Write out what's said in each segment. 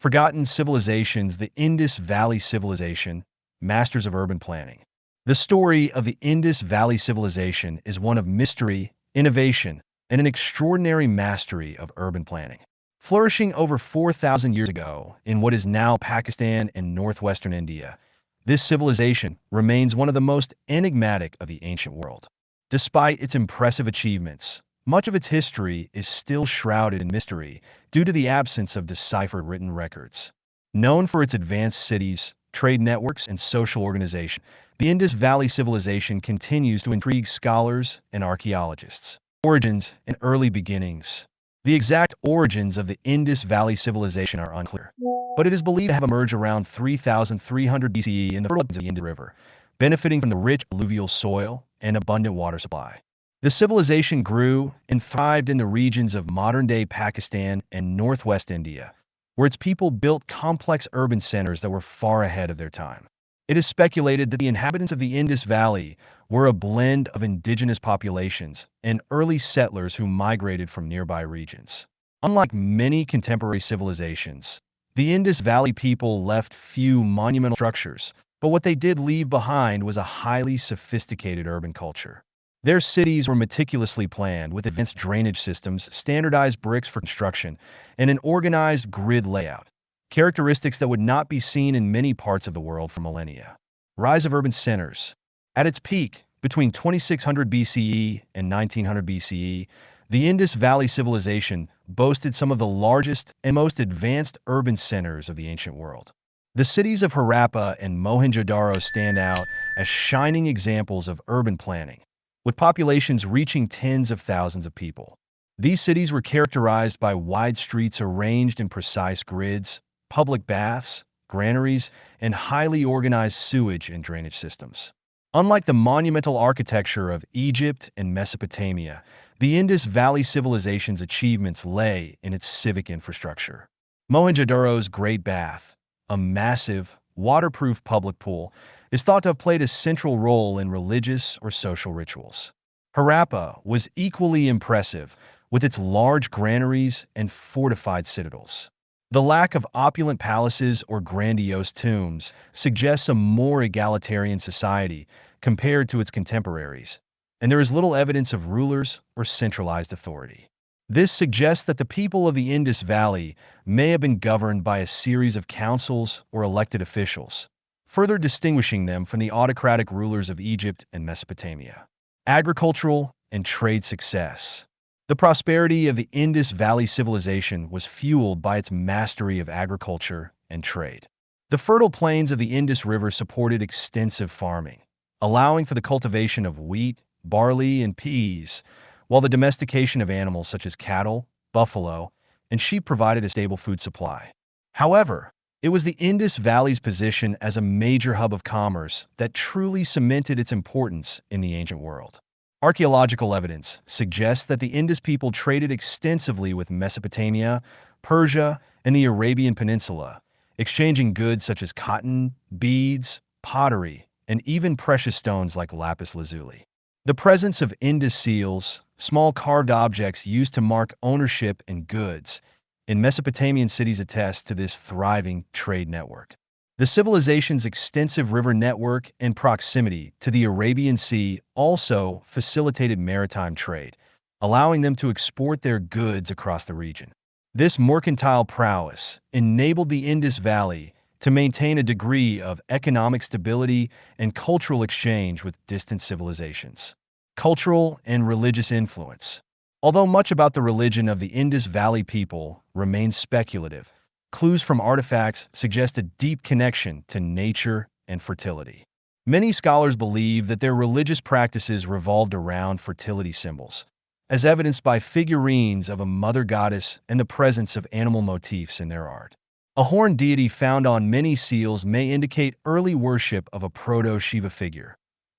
Forgotten civilizations, the Indus Valley Civilization, masters of urban planning. The story of the Indus Valley Civilization is one of mystery, innovation, and an extraordinary mastery of urban planning. Flourishing over 4,000 years ago in what is now Pakistan and northwestern India, this civilization remains one of the most enigmatic of the ancient world. Despite its impressive achievements, much of its history is still shrouded in mystery due to the absence of deciphered written records. Known for its advanced cities, trade networks, and social organization, the Indus Valley Civilization continues to intrigue scholars and archaeologists. Origins and early beginnings. The exact origins of the Indus Valley Civilization are unclear, but it is believed to have emerged around 3,300 BCE in the fertile plains of the Indus River, benefiting from the rich alluvial soil and abundant water supply. The civilization grew and thrived in the regions of modern-day Pakistan and northwest India, where its people built complex urban centers that were far ahead of their time. It is speculated that the inhabitants of the Indus Valley were a blend of indigenous populations and early settlers who migrated from nearby regions. Unlike many contemporary civilizations, the Indus Valley people left few monumental structures, but what they did leave behind was a highly sophisticated urban culture. Their cities were meticulously planned with advanced drainage systems, standardized bricks for construction, and an organized grid layout, characteristics that would not be seen in many parts of the world for millennia. Rise of urban centers. At its peak, between 2600 BCE and 1900 BCE, the Indus Valley Civilization boasted some of the largest and most advanced urban centers of the ancient world. The cities of Harappa and Mohenjo-daro stand out as shining examples of urban planning, with populations reaching tens of thousands of people. These cities were characterized by wide streets arranged in precise grids, public baths, granaries, and highly organized sewage and drainage systems. Unlike the monumental architecture of Egypt and Mesopotamia, the Indus Valley Civilization's achievements lay in its civic infrastructure. Mohenjo-daro's Great Bath, a massive, waterproof public pool, is thought to have played a central role in religious or social rituals. Harappa was equally impressive, with its large granaries and fortified citadels. The lack of opulent palaces or grandiose tombs suggests a more egalitarian society compared to its contemporaries, and there is little evidence of rulers or centralized authority. This suggests that the people of the Indus Valley may have been governed by a series of councils or elected officials, further distinguishing them from the autocratic rulers of Egypt and Mesopotamia. Agricultural and trade success. The prosperity of the Indus Valley Civilization was fueled by its mastery of agriculture and trade. The fertile plains of the Indus River supported extensive farming, allowing for the cultivation of wheat, barley, and peas, while the domestication of animals such as cattle, buffalo, and sheep provided a stable food supply. However, it was the Indus Valley's position as a major hub of commerce that truly cemented its importance in the ancient world. Archaeological evidence suggests that the Indus people traded extensively with Mesopotamia, Persia, and the Arabian Peninsula, exchanging goods such as cotton, beads, pottery, and even precious stones like lapis lazuli. The presence of Indus seals, small carved objects used to mark ownership and goods, in Mesopotamian cities attests to this thriving trade network. The civilization's extensive river network and proximity to the Arabian Sea also facilitated maritime trade, allowing them to export their goods across the region. This mercantile prowess enabled the Indus Valley to maintain a degree of economic stability and cultural exchange with distant civilizations. Cultural and religious influence. Although much about the religion of the Indus Valley people remains speculative, clues from artifacts suggest a deep connection to nature and fertility. Many scholars believe that their religious practices revolved around fertility symbols, as evidenced by figurines of a mother goddess and the presence of animal motifs in their art. A horned deity found on many seals may indicate early worship of a proto-Shiva figure,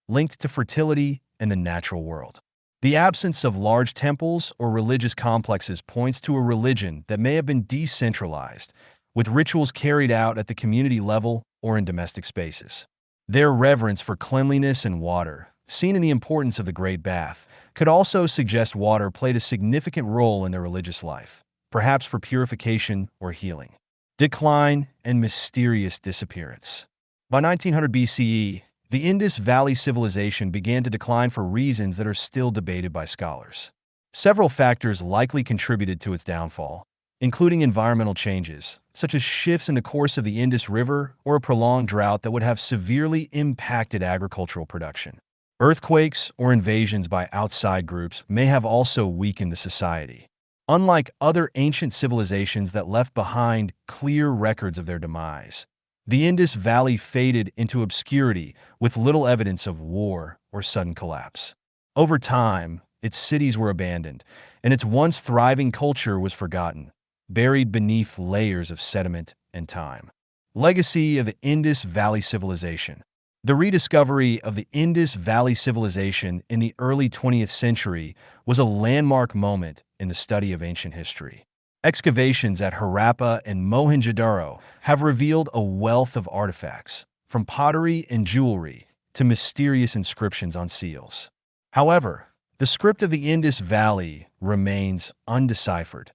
linked to fertility and the natural world. The absence of large temples or religious complexes points to a religion that may have been decentralized, with rituals carried out at the community level or in domestic spaces. Their reverence for cleanliness and water, seen in the importance of the Great Bath, could also suggest water played a significant role in their religious life, perhaps for purification or healing. decline, and mysterious disappearance. By 1900 BCE, the Indus Valley Civilization began to decline for reasons that are still debated by scholars. Several factors likely contributed to its downfall, including environmental changes, such as shifts in the course of the Indus River or a prolonged drought that would have severely impacted agricultural production. Earthquakes or invasions by outside groups may have also weakened the society. Unlike other ancient civilizations that left behind clear records of their demise, the Indus Valley faded into obscurity with little evidence of war or sudden collapse. Over time, its cities were abandoned, and its once thriving culture was forgotten, buried beneath layers of sediment and time. Legacy of the Indus Valley Civilization. The rediscovery of the Indus Valley Civilization in the early 20th century was a landmark moment in the study of ancient history. Excavations at Harappa and Mohenjo-daro have revealed a wealth of artifacts, from pottery and jewelry to mysterious inscriptions on seals. However, the script of the Indus Valley remains undeciphered,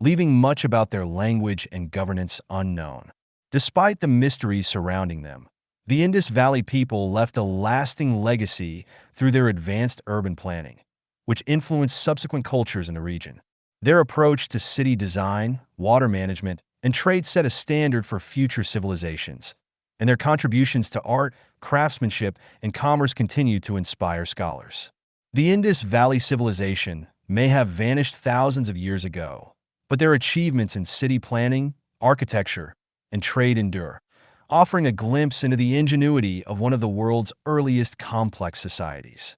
leaving much about their language and governance unknown. Despite the mysteries surrounding them, the Indus Valley people left a lasting legacy through their advanced urban planning, which influenced subsequent cultures in the region. Their approach to city design, water management, and trade set a standard for future civilizations, and their contributions to art, craftsmanship, and commerce continue to inspire scholars. The Indus Valley Civilization may have vanished thousands of years ago, but their achievements in city planning, architecture, and trade endure, offering a glimpse into the ingenuity of one of the world's earliest complex societies.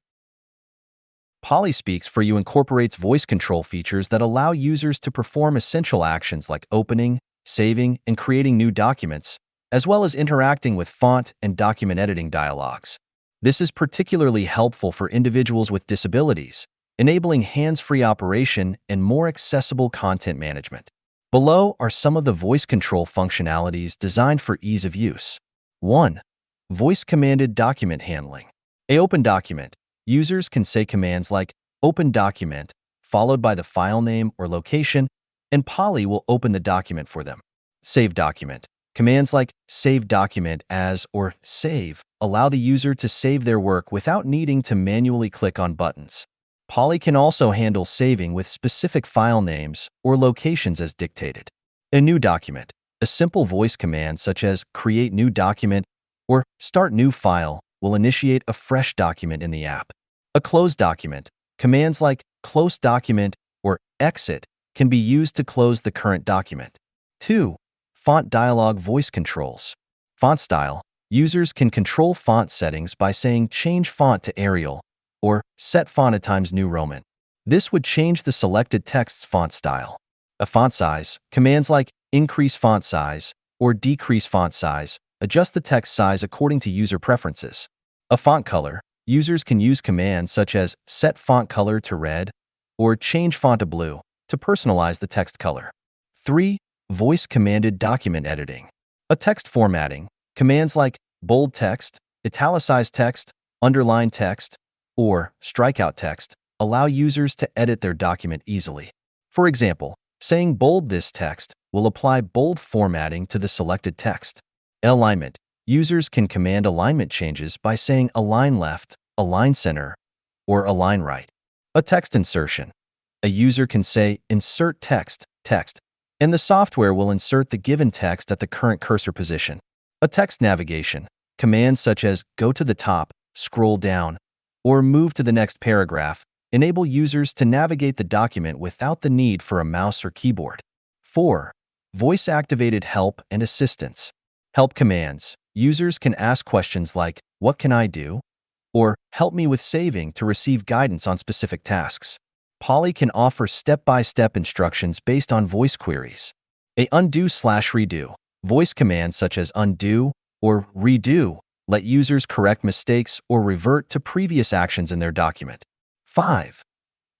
Polyspeaks for You incorporates voice control features that allow users to perform essential actions like opening, saving, and creating new documents, as well as interacting with font and document editing dialogues. This is particularly helpful for individuals with disabilities, enabling hands-free operation and more accessible content management. Below are some of the voice control functionalities designed for ease of use. 1. Voice-commanded document handling. Open document. Users can say commands like open document, followed by the file name or location, and Poly will open the document for them. Save document. Commands like save document as or save allow the user to save their work without needing to manually click on buttons. Poly can also handle saving with specific file names or locations as dictated. A new document. A simple voice command such as create new document or start new file will initiate a fresh document in the app. A closed document. Commands like close document or exit can be used to close the current document. 2. Font dialog voice controls. Font style. Users can control font settings by saying change font to Arial or set font at Times New Roman. This would change the selected text's font style. A font size. Commands like increase font size or decrease font size adjust the text size according to user preferences. A font color. Users can use commands such as set font color to red or change font to blue to personalize the text color. 3. Voice commanded document editing. A text formatting. Commands like bold text, italicized text, underline text, or strikeout text allow users to edit their document easily. For example, saying bold this text will apply bold formatting to the selected text. Alignment. Users can command alignment changes by saying align left, align center, or align right. A text insertion. A user can say insert text, and the software will insert the given text at the current cursor position. A text navigation. Commands such as go to the top, scroll down, or move to the next paragraph enable users to navigate the document without the need for a mouse or keyboard. 4. Voice-activated help and assistance. Help commands. Users can ask questions like, "What can I do?" or "Help me with saving" to receive guidance on specific tasks. Poly can offer step-by-step instructions based on voice queries. A undo/redo. Voice commands such as undo or redo let users correct mistakes or revert to previous actions in their document. 5.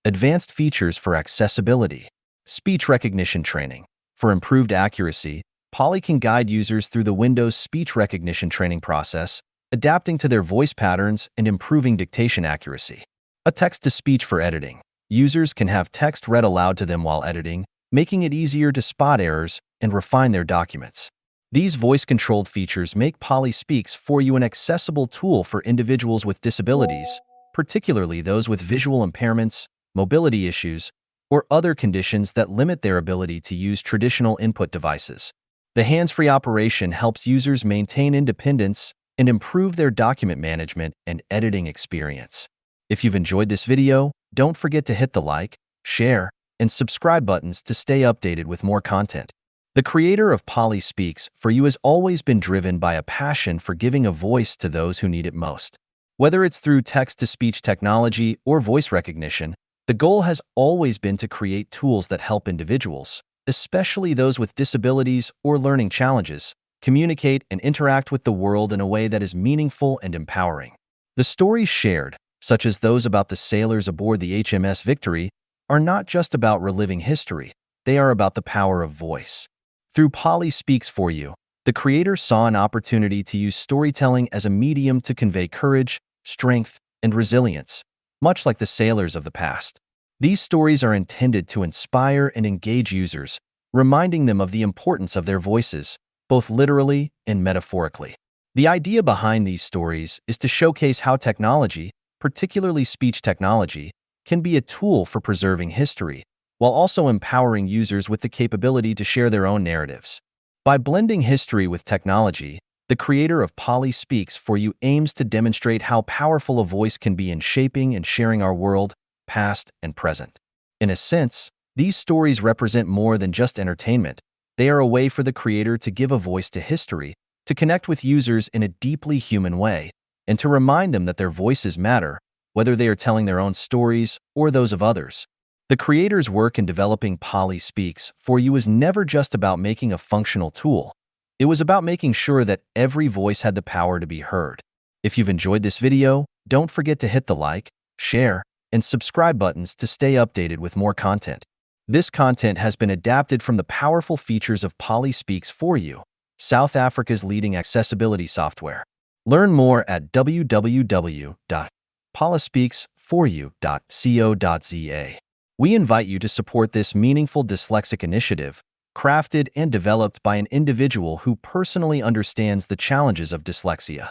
Advanced features for accessibility. Speech recognition training. For improved accuracy, Poly can guide users through the Windows speech recognition training process, adapting to their voice patterns and improving dictation accuracy. A text-to-speech for editing. Users can have text read aloud to them while editing, making it easier to spot errors and refine their documents. These voice-controlled features make Polly Speaks for You an accessible tool for individuals with disabilities, particularly those with visual impairments, mobility issues, or other conditions that limit their ability to use traditional input devices. The hands-free operation helps users maintain independence and improve their document management and editing experience. If you've enjoyed this video, don't forget to hit the like, share, and subscribe buttons to stay updated with more content. The creator of Polly Speaks for You has always been driven by a passion for giving a voice to those who need it most. Whether it's through text-to-speech technology or voice recognition, the goal has always been to create tools that help individuals, especially those with disabilities or learning challenges, communicate and interact with the world in a way that is meaningful and empowering. The stories shared, such as those about the sailors aboard the HMS Victory, are not just about reliving history, they are about the power of voice. Through Polly Speaks for You, the creator saw an opportunity to use storytelling as a medium to convey courage, strength, and resilience, much like the sailors of the past. These stories are intended to inspire and engage users, reminding them of the importance of their voices, both literally and metaphorically. The idea behind these stories is to showcase how technology, particularly speech technology, can be a tool for preserving history, while also empowering users with the capability to share their own narratives. By blending history with technology, the creator of Polly Speaks for You aims to demonstrate how powerful a voice can be in shaping and sharing our world, past and present. In a sense, these stories represent more than just entertainment. They are a way for the creator to give a voice to history, to connect with users in a deeply human way, and to remind them that their voices matter, whether they are telling their own stories or those of others. The creator's work in developing Polly Speaks for You is never just about making a functional tool. It was about making sure that every voice had the power to be heard. If you've enjoyed this video, don't forget to hit the like, share, and subscribe buttons to stay updated with more content. This content has been adapted from the powerful features of Polly Speaks for You, South Africa's leading accessibility software. Learn more at www.pollyspeaksforyou.co.za. We invite you to support this meaningful dyslexic initiative, crafted and developed by an individual who personally understands the challenges of dyslexia.